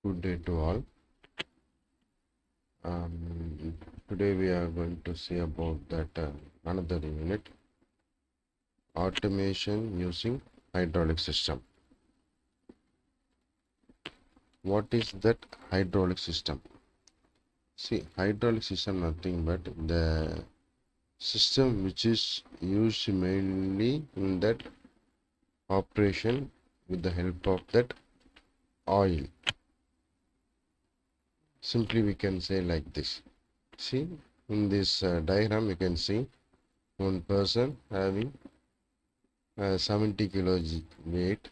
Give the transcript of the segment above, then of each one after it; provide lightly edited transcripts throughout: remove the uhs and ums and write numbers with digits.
Good day to all. Um, Today we are going to see about that another unit, automation using hydraulic system. What is that hydraulic system? See, hydraulic system nothing but the system which is used mainly in that operation with the help of that oil. Simply we can say like this. See, in this diagram you can see one person having 70 kilos weight.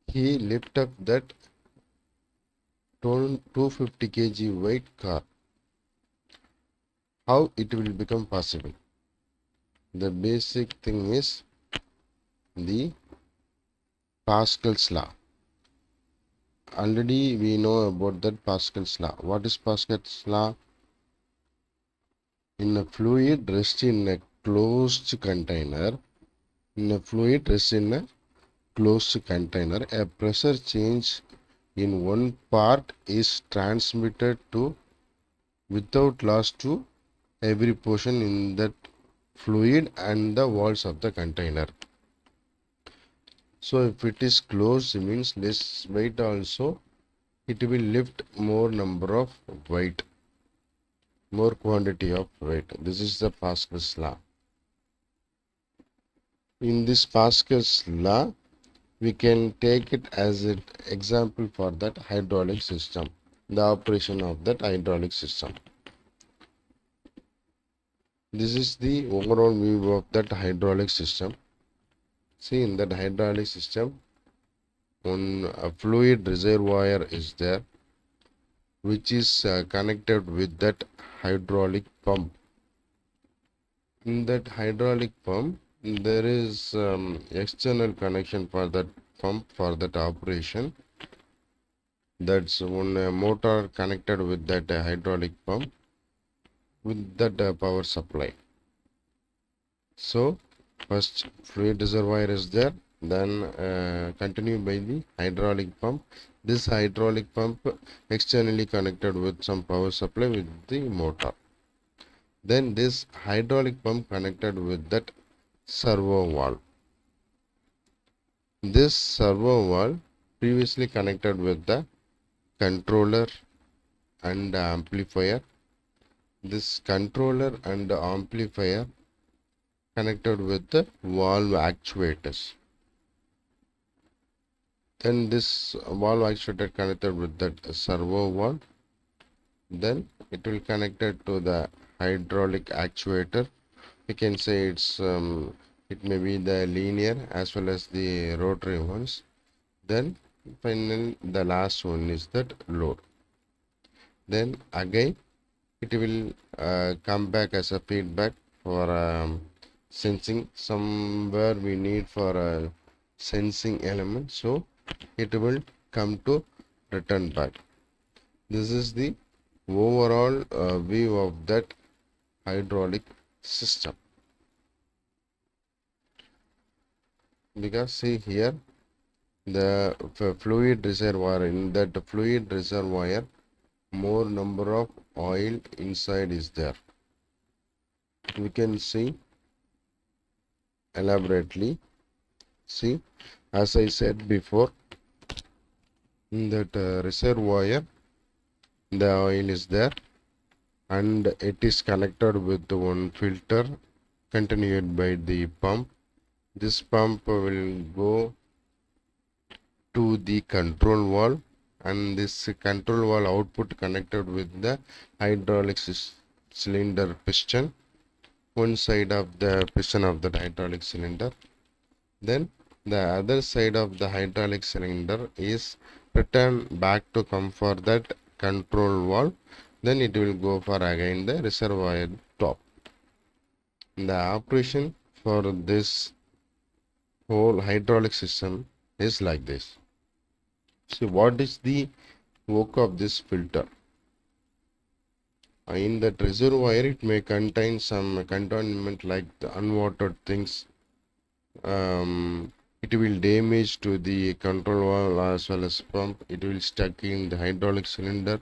He lift up that 250 kg weight car. How it will become possible? The basic thing is the Pascal's law. Already we know about that Pascal's law. What is Pascal's law? In a fluid rest in a closed container. In a fluid rest in a closed container, a pressure change in one part is transmitted to without loss to every portion in that fluid and the walls of the container. So if it is closed, it means less weight also, it will lift more number of weight, more quantity of weight. This is the Pascal's law. In this Pascal's law, we can take it as an example for that hydraulic system, the operation of that hydraulic system. This is the overall view of that hydraulic system. See, in that hydraulic system, one fluid reservoir is there, which is connected with that hydraulic pump. In that hydraulic pump, there is external connection for that pump for that operation. That's one motor connected with that hydraulic pump with that power supply. So first fluid reservoir is there, then continue by the hydraulic pump. This hydraulic pump externally connected with some power supply with the motor. Then this hydraulic pump connected with that servo valve. This servo valve previously connected with the controller and amplifier. This controller and amplifier connected with the valve actuators. Then this valve actuator connected with that servo valve. Then it will connected to the hydraulic actuator. We can say it may be the linear as well as the rotary ones. Then finally the last one is that load. Then again it will come back as a feedback for sensing. Somewhere we need for a sensing element, so it will come to return back. This is the overall view of that hydraulic system. Because see here the fluid reservoir, in that fluid reservoir more number of oil inside is there. We can see elaborately. See, as I said before, in that reservoir the oil is there and it is connected with one filter continued by the pump. This pump will go to the control valve, and this control valve output connected with the hydraulic cylinder piston, one side of the piston of the hydraulic cylinder. Then the other side of the hydraulic cylinder is returned back to come for that control valve. Then it will go for again the reservoir top. The operation for this whole hydraulic system is like this. See, what is the work of this filter? In that reservoir, it may contain some contaminant like the unwatered things, It will damage to the control valve as well as pump. It will stuck in the hydraulic cylinder.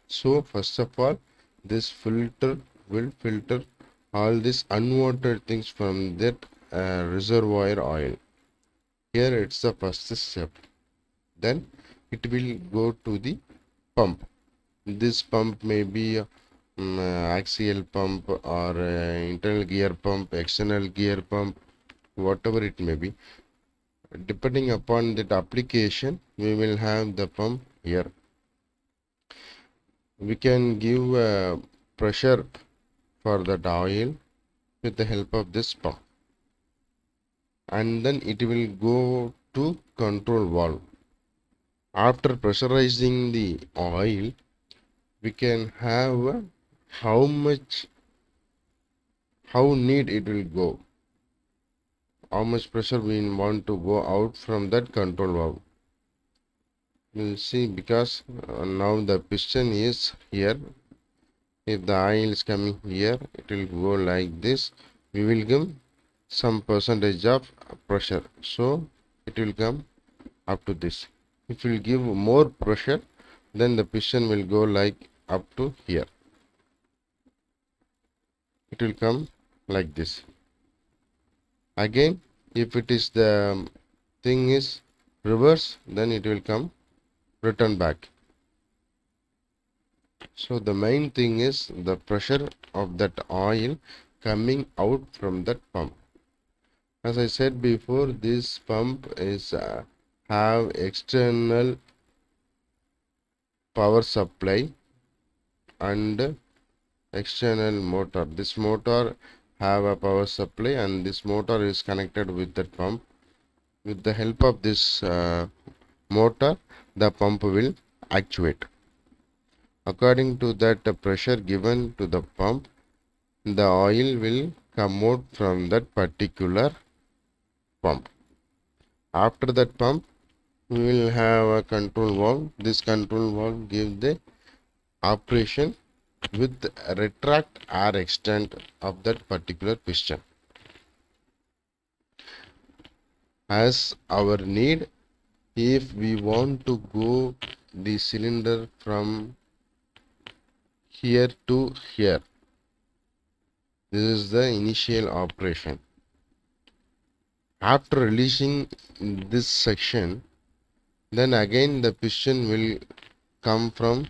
So first of all, this filter will filter all these unwanted things from that reservoir oil. Here it's the first step. Then it will go to the pump. This pump may be axial pump or internal gear pump, external gear pump, whatever it may be. Depending upon that application, we will have the pump here. We can give pressure for that oil with the help of this pump, and then it will go to control valve. After pressurizing the oil, we can have how much, how need it will go, how much pressure we want to go out from that control valve. We'll see, because now the piston is here. If the oil is coming here, it will go like this. We will give some percentage of pressure, so it will come up to this. If we give more pressure, then the piston will go like up to here. It will come like this. Again, if it is the thing is reverse, then it will come return back. So the main thing is the pressure of that oil coming out from that pump. As I said before, this pump is have external power supply and external motor. This motor have a power supply, and this motor is connected with that pump. With the help of this motor, the pump will actuate. According to that pressure given to the pump, the oil will come out from that particular pump. After that pump, we will have a control valve. This control valve gives the operation with retract or extent of that particular piston as our need. If we want to go the cylinder from here to here, this is the initial operation. After releasing this section, then again the piston will come from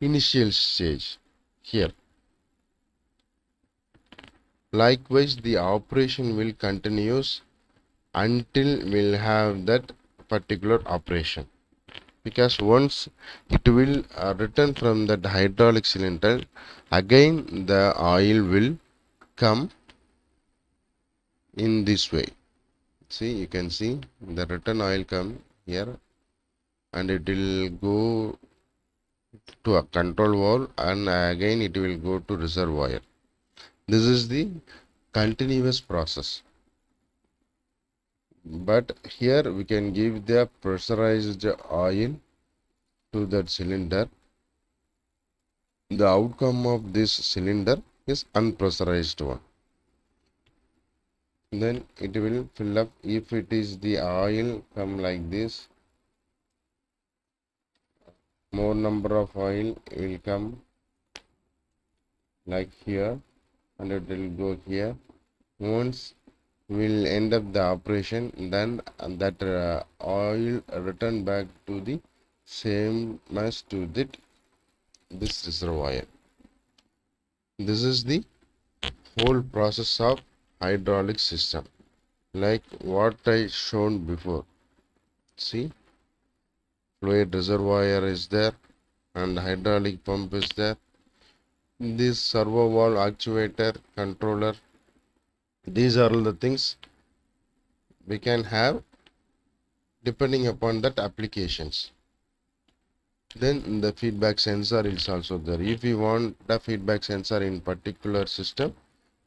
initial stage here. Likewise, the operation will continues until we'll have that particular operation, because once it will return from that hydraulic cylinder, again the oil will come in this way. See, you can see the return oil come here, and it will go to a control valve, and again it will go to reservoir. This is the continuous process. But here we can give the pressurized oil to that cylinder. The outcome of this cylinder is unpressurized one. Then it will fill up. If it is the oil come like this, more number of oil will come like here, and it will go here. Once we'll end up the operation, then that oil return back to the same as to this reservoir. This is the whole process of hydraulic system, like what I shown before. See, fluid reservoir is there, and hydraulic pump is there. This servo valve, actuator, controller, these are all the things we can have depending upon that applications. Then the feedback sensor is also there. If we want the feedback sensor in particular system,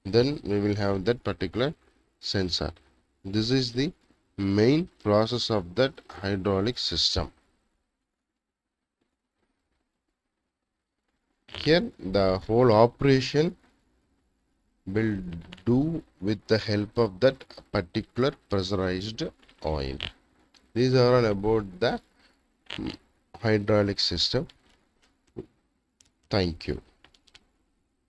then we will have that particular sensor. This is the main process of that hydraulic system. Here the whole operation will do with the help of that particular pressurized oil. These are all about the hydraulic system. Thank you.